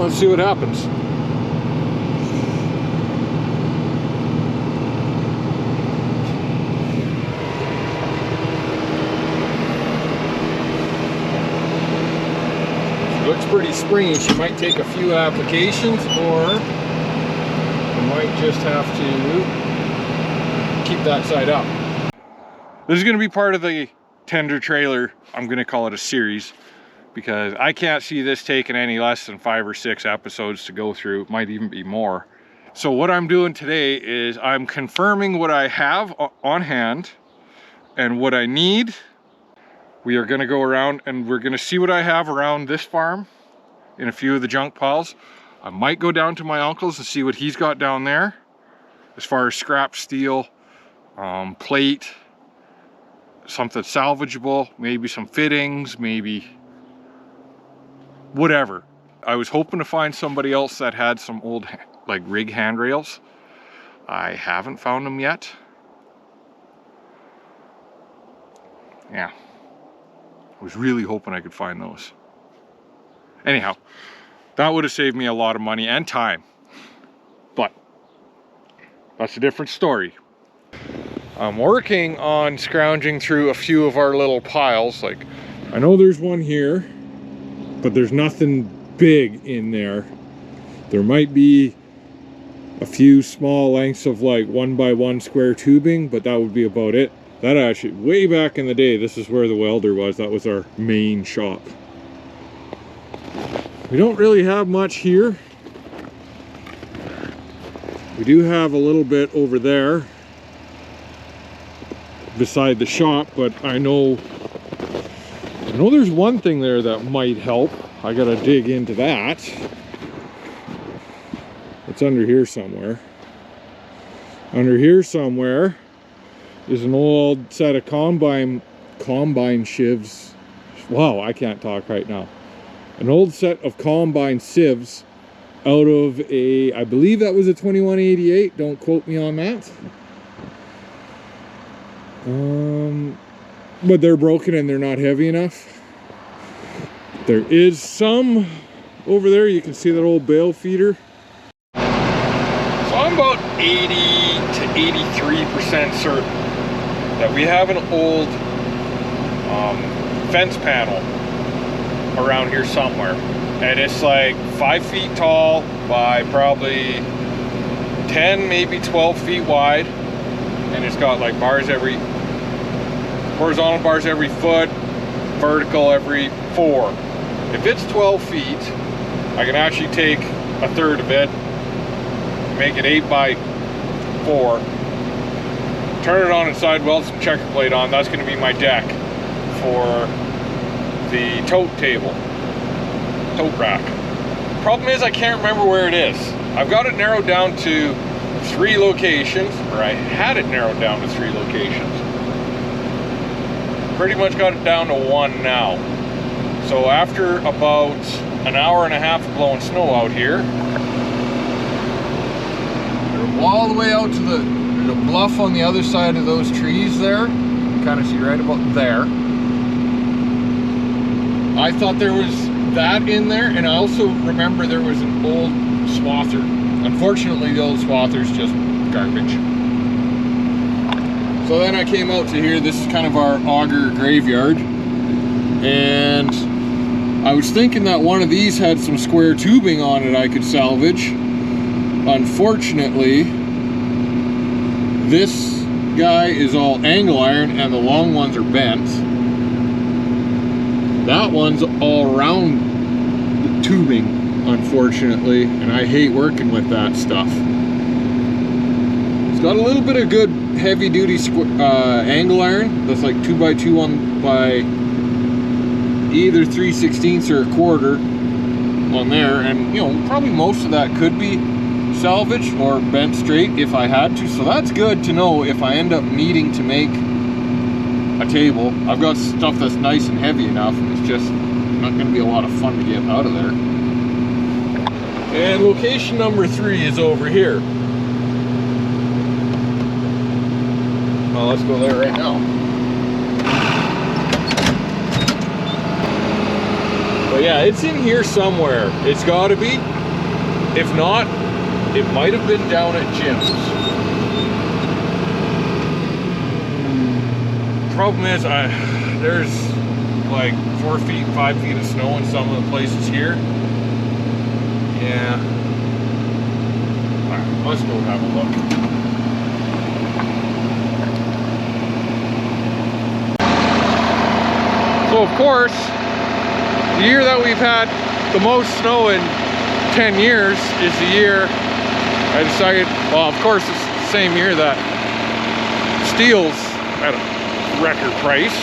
let's see what happens. She looks pretty springy. She might take a few applications, or I might just have to keep that side up. This is going to be part of the tender trailer. I'm going to call it a series, because I can't see this taking any less than 5 or 6 episodes to go through. It might even be more. So what I'm doing today is I'm confirming what I have on hand and what I need. We are going to go around and we're going to see what I have around this farm in a few of the junk piles. I might go down to my uncle's and see what he's got down there as far as scrap steel, plate, something salvageable, maybe some fittings, maybe whatever. I was hoping to find somebody else that had some old like rig handrails. I haven't found them yet. Yeah, I was really hoping I could find those. Anyhow, that would have saved me a lot of money and time, but that's a different story. I'm working on scrounging through a few of our little piles. Like, I know there's one here, but there's nothing big in there. There might be a few small lengths of like 1x1 square tubing, but that would be about it. That actually, way back in the day, this is where the welder was. That was our main shop. We don't really have much here. We do have a little bit over there beside the shop, but I know there's one thing there that might help. I gotta dig into that. It's under here somewhere. Under here somewhere is an old set of combine shivs. Wow, I can't talk right now. An old set of combine sieves out of a, I believe that was a 2188. Don't quote me on that. But they're broken and they're not heavy enough. There is some over there. You can see that old bale feeder. So I'm about 80 to 83% certain that we have an old fence panel around here somewhere. And it's like 5 feet tall by probably 10, maybe 12 feet wide. And it's got like bars every, horizontal bars every foot, vertical every 4. If it's 12 feet, I can actually take a third of it, make it 8x4, turn it on inside, weld some checker plate on. That's going to be my deck for the tote table, tote rack. Problem is I can't remember where it is. I've got it narrowed down to 3 locations, or I had it narrowed down to 3 locations. Pretty much got it down to 1 now. So after about an hour and a half of blowing snow out here, all the way out to the bluff on the other side of those trees there, you can kind of see right about there. I thought there was that in there, and I also remember there was an old swather. Unfortunately, the old swather's just garbage. So then I came out to here. This is kind of our auger graveyard, and I was thinking that one of these had some square tubing on it I could salvage. Unfortunately, this guy is all angle iron and the long ones are bent. That one's all round tubing, unfortunately, and I hate working with that stuff. It's got a little bit of good heavy duty angle iron. That's like 2x2 on by either 3/16 or a quarter on there, and you know, probably most of that could be salvaged or bent straight if I had to. So that's good to know if I end up needing to make a table. I've got stuff that's nice and heavy enough. It's just not going to be a lot of fun to get out of there. And location number 3 is over here. Well, let's go there right now. But Yeah, it's in here somewhere. It's got to be. If not, it might have been down at Jim's. Problem is, there's like 4 feet, 5 feet of snow in some of the places here. Yeah. Alright, let's go have a look. So of course, the year that we've had the most snow in 10 years is the year I decided, well, of course it's the same year that steel's at a record price.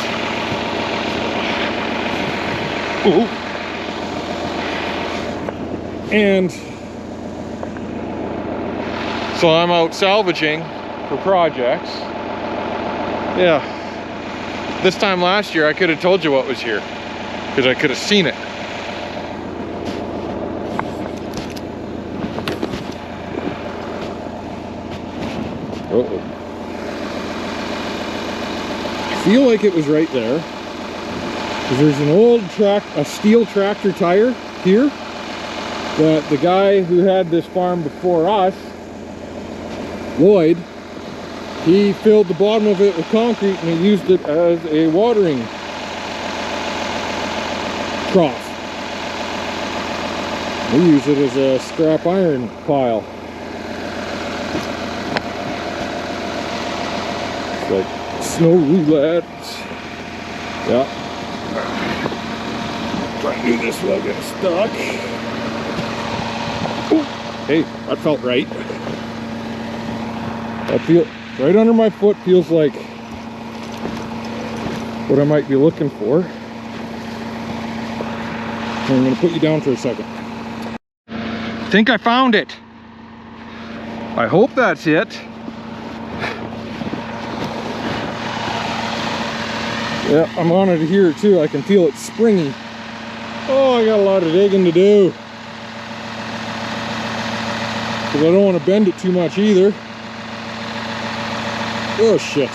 Ooh. And so I'm out salvaging for projects. Yeah. This time last year I could have told you what was here, because I could have seen it. Uh-oh. I feel like it was right there, because there's an old a steel tractor tire here that the guy who had this farm before us, Lloyd, he filled the bottom of it with concrete and he used it as a watering trough. We use it as a scrap iron pile. It's like snow roulette. Yeah. Try to do this without getting stuck. Ooh. Hey, that felt right. That feel right under my foot, feels like what I might be looking for. And I'm going to put you down for a second. I think I found it. I hope that's it. Yeah, I'm on it here too. I can feel it springy. Oh, I got a lot of digging to do. Because I don't want to bend it too much either. Oh shit.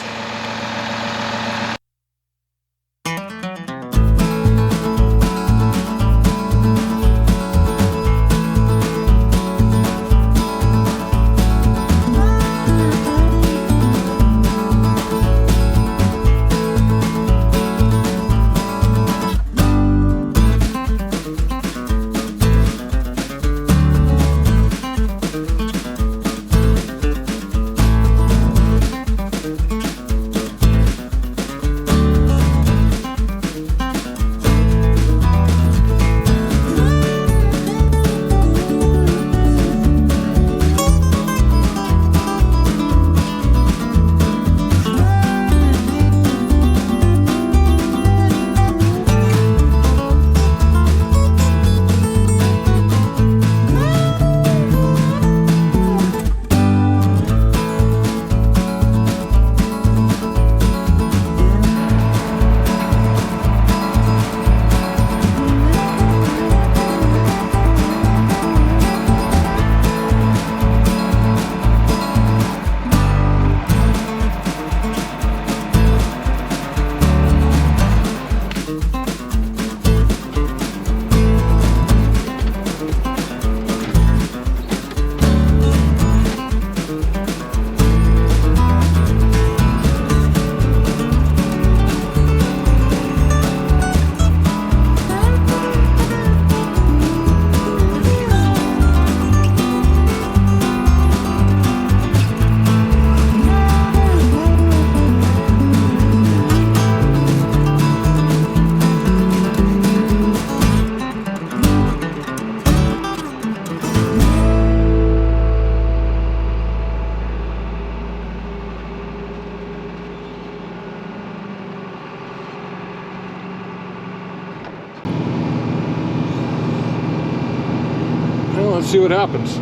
Let's see what happens.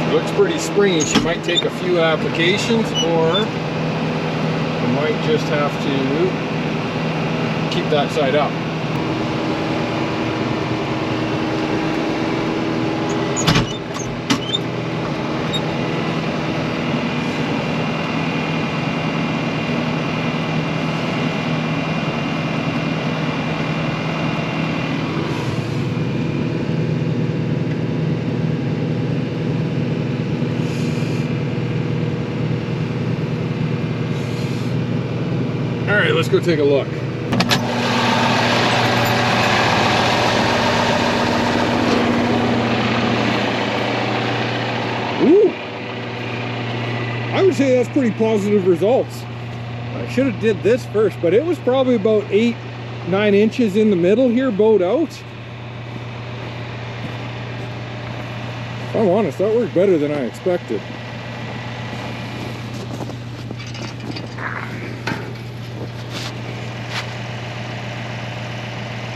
She looks pretty springy. She might take a few applications, or I might just have to keep that side up. let's go take a look. Ooh, I would say that's pretty positive results. I should have did this first, but it was probably about 8-9 inches in the middle here, bowed out. If I'm honest, that worked better than I expected.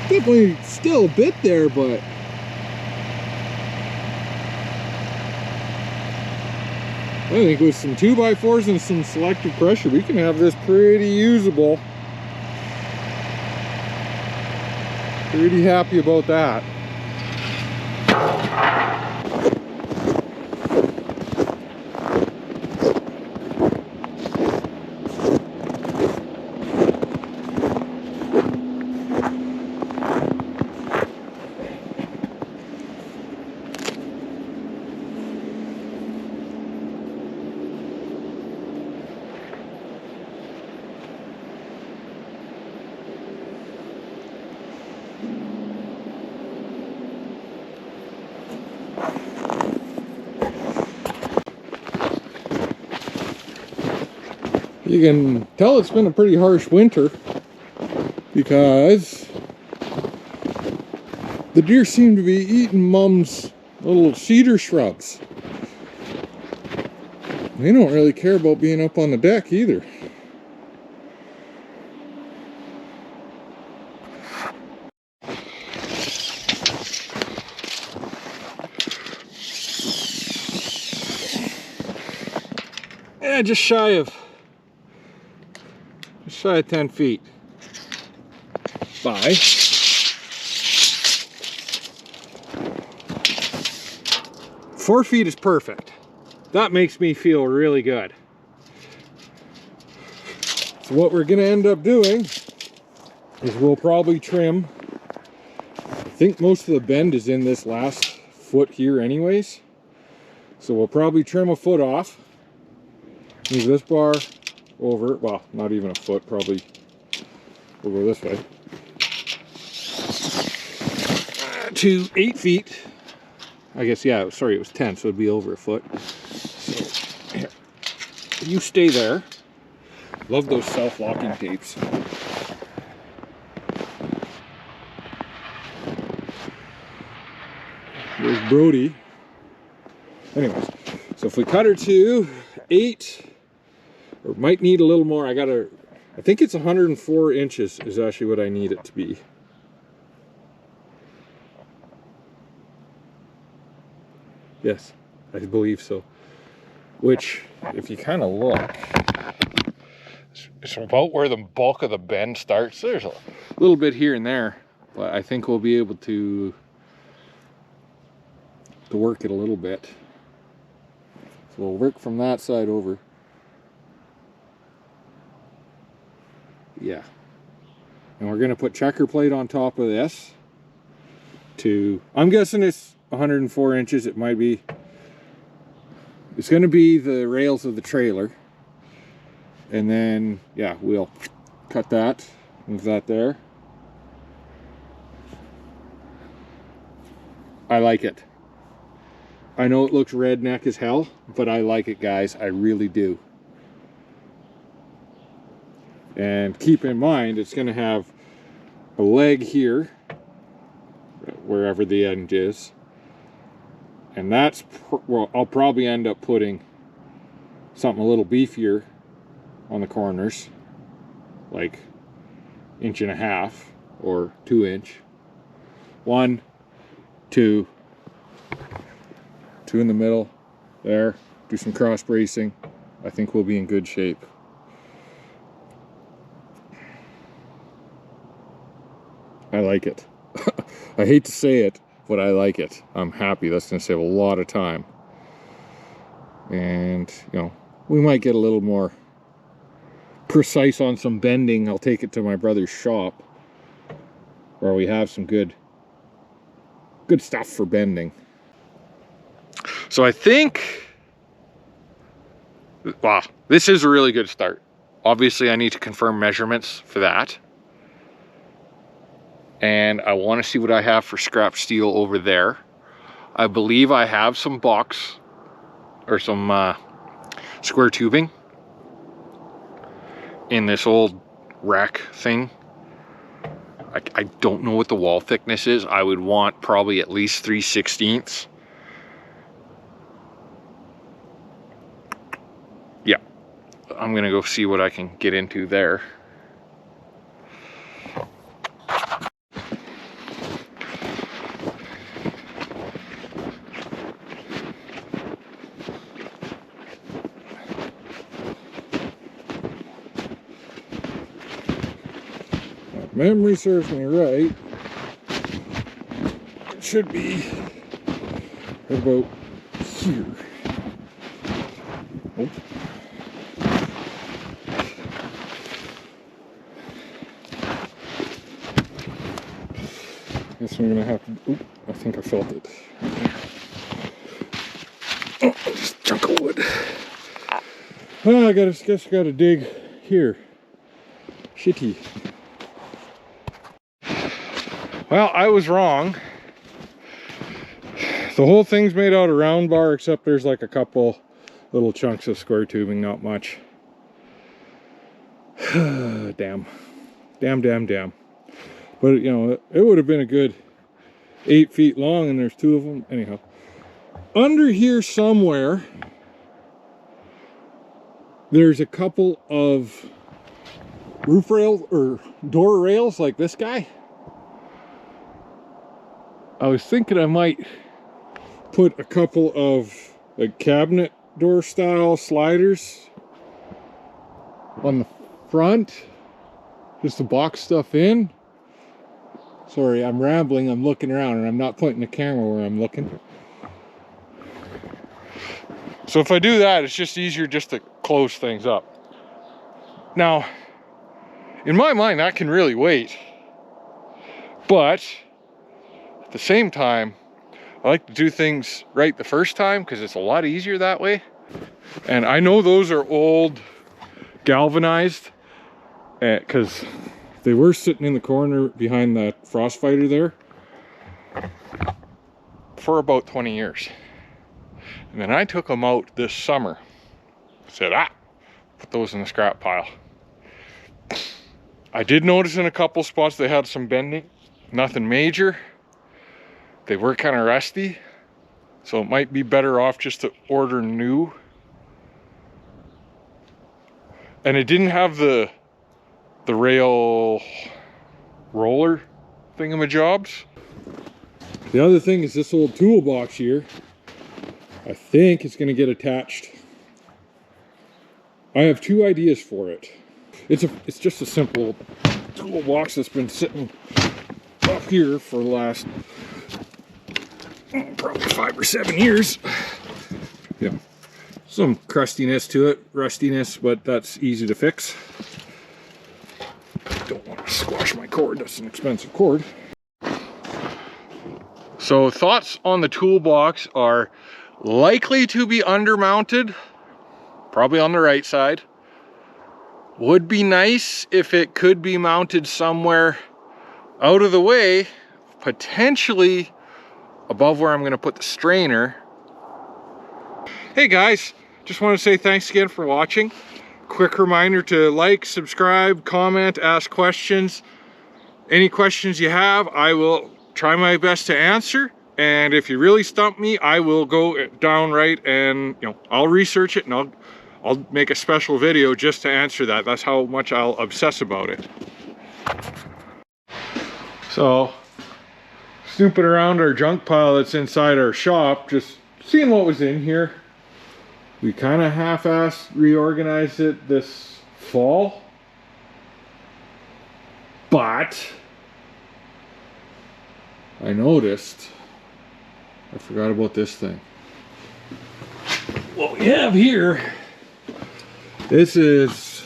Definitely still a bit there, but I think with some 2x4s and some selective pressure, we can have this pretty usable. Pretty happy about that. You can tell it's been a pretty harsh winter because the deer seem to be eating Mom's little cedar shrubs. They don't really care about being up on the deck either. Yeah, just shy of 10 feet by 4 feet is perfect. That makes me feel really good. So what we're gonna end up doing is we'll probably trim. I think most of the bend is in this last foot here anyways. So we'll probably trim a foot off. Move this bar over, well, not even a foot, probably we'll go this way, to 8 feet. I guess, yeah, sorry, it was 10, so it'd be over a foot. So, here, you stay there. Love those self-locking tapes. There's Brody. Anyways, so if we cut her to 8, or might need a little more. I think it's 104 inches is actually what I need it to be. Yes, I believe so. Which, if you kind of look, it's about where the bulk of the bend starts. There's a little bit here and there, but I think we'll be able to work it a little bit. So we'll work from that side over. Yeah, and we're gonna put checker plate on top of this to, I'm guessing it's 104 inches. It might be, it's gonna be the rails of the trailer, and then yeah, we'll cut that, move that there. I like it. I know it looks redneck as hell, but I like it, guys. I really do. And keep in mind, it's going to have a leg here, wherever the end is. And that's, well, I'll probably end up putting something a little beefier on the corners, like 1.5 inches or 2 inch. 1, 2, 2 in the middle, there. Do some cross bracing. I think we'll be in good shape. I like it. I hate to say it, but I like it. I'm happy. That's going to save a lot of time. And, you know, we might get a little more precise on some bending. I'll take it to my brother's shop where we have some good stuff for bending. So I think, wow, this is a really good start. Obviously, I need to confirm measurements for that. And I want to see what I have for scrap steel over there. I believe I have some box or some square tubing in this old rack thing. I don't know what the wall thickness is. I would want probably at least 3/16. Yeah, I'm gonna go see what I can get into there. Memory serves me right. It should be about here. Oh. Guess I'm gonna have to. Oop, I think I felt it. Oh, just a chunk of wood. Oh, I guess I gotta dig here. Shitty. Well, I was wrong. The whole thing's made out of round bar, except there's like a couple little chunks of square tubing, not much. Damn. Damn. But, you know, it would have been a good 8 feet long, and there's 2 of them. Anyhow, under here somewhere, there's a couple of roof rails or door rails like this guy. I was thinking I might put a couple of like cabinet door style sliders on the front just to box stuff in. Sorry, I'm rambling. I'm looking around and I'm not pointing the camera where I'm looking. So if I do that, it's just easier just to close things up. Now, in my mind, that can really wait. But at the same time, I like to do things right the first time because it's a lot easier that way. And I know those are old galvanized because they were sitting in the corner behind that frost fighter there for about 20 years. And then I took them out this summer. Said, put those in the scrap pile. I did notice in a couple spots they had some bending. Nothing major. They were kind of rusty. So it might be better off just to order new. And it didn't have the rail roller thingamajobs. The other thing is this old toolbox here. I think it's going to get attached. I have 2 ideas for it. It's just a simple toolbox that's been sitting up here for the last probably 5 or 7 years. Yeah, some crustiness to it, rustiness, but that's easy to fix. Don't want to squash my cord. That's an expensive cord. So thoughts on the toolbox are likely to be undermounted, probably on the right side. Would be nice if it could be mounted somewhere out of the way, potentially above where I'm going to put the strainer. Hey guys, just want to say thanks again for watching. Quick reminder to like, subscribe, comment, ask questions. Any questions you have, I will try my best to answer. And if you really stump me, I will go downright and, you know, I'll research it and I'll make a special video just to answer that. That's how much I'll obsess about it. So, snooping around our junk pile that's inside our shop, just seeing what was in here. We kind of half-assed reorganized it this fall. But I noticed I forgot about this thing. What we have here, this is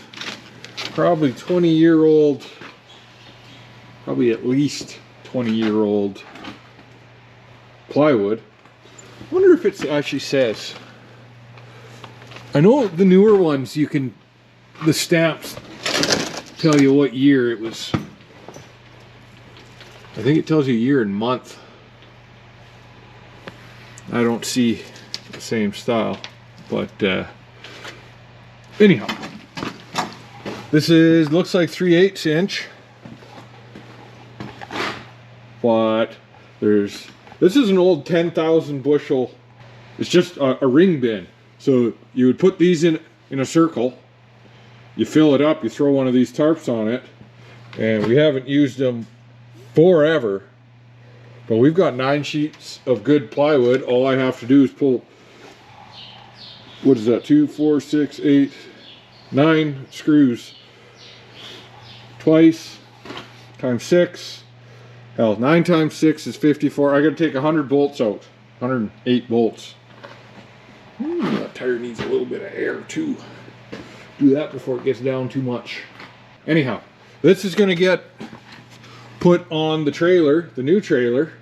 probably 20-year-old, probably at least 20-year-old plywood. I wonder if it actually says. I know the newer ones you can the stamps tell you what year it was. I think it tells you year and month. I don't see the same style, but anyhow, this is looks like 3/8 inch, but this is an old 10,000 bushel. It's just a ring bin. So you would put these in a circle, you fill it up, you throw one of these tarps on it, and we haven't used them forever, but we've got 9 sheets of good plywood. All I have to do is pull, what is that, 2, 4, 6, 8, 9 screws twice, times 6. Hell, 9 times 6 is 54. I gotta take 100 bolts out, 108 bolts. That tire needs a little bit of air too. Do that before it gets down too much. Anyhow, this is gonna get put on the trailer, the new trailer,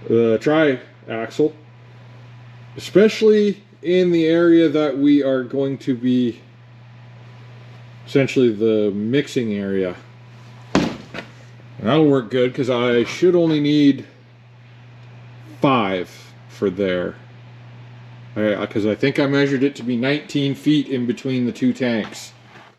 the tri-axle, especially in the area that we are going to be, essentially the mixing area. And that'll work good because I should only need 5 for there. Because I think I measured it to be 19 feet in between the 2 tanks.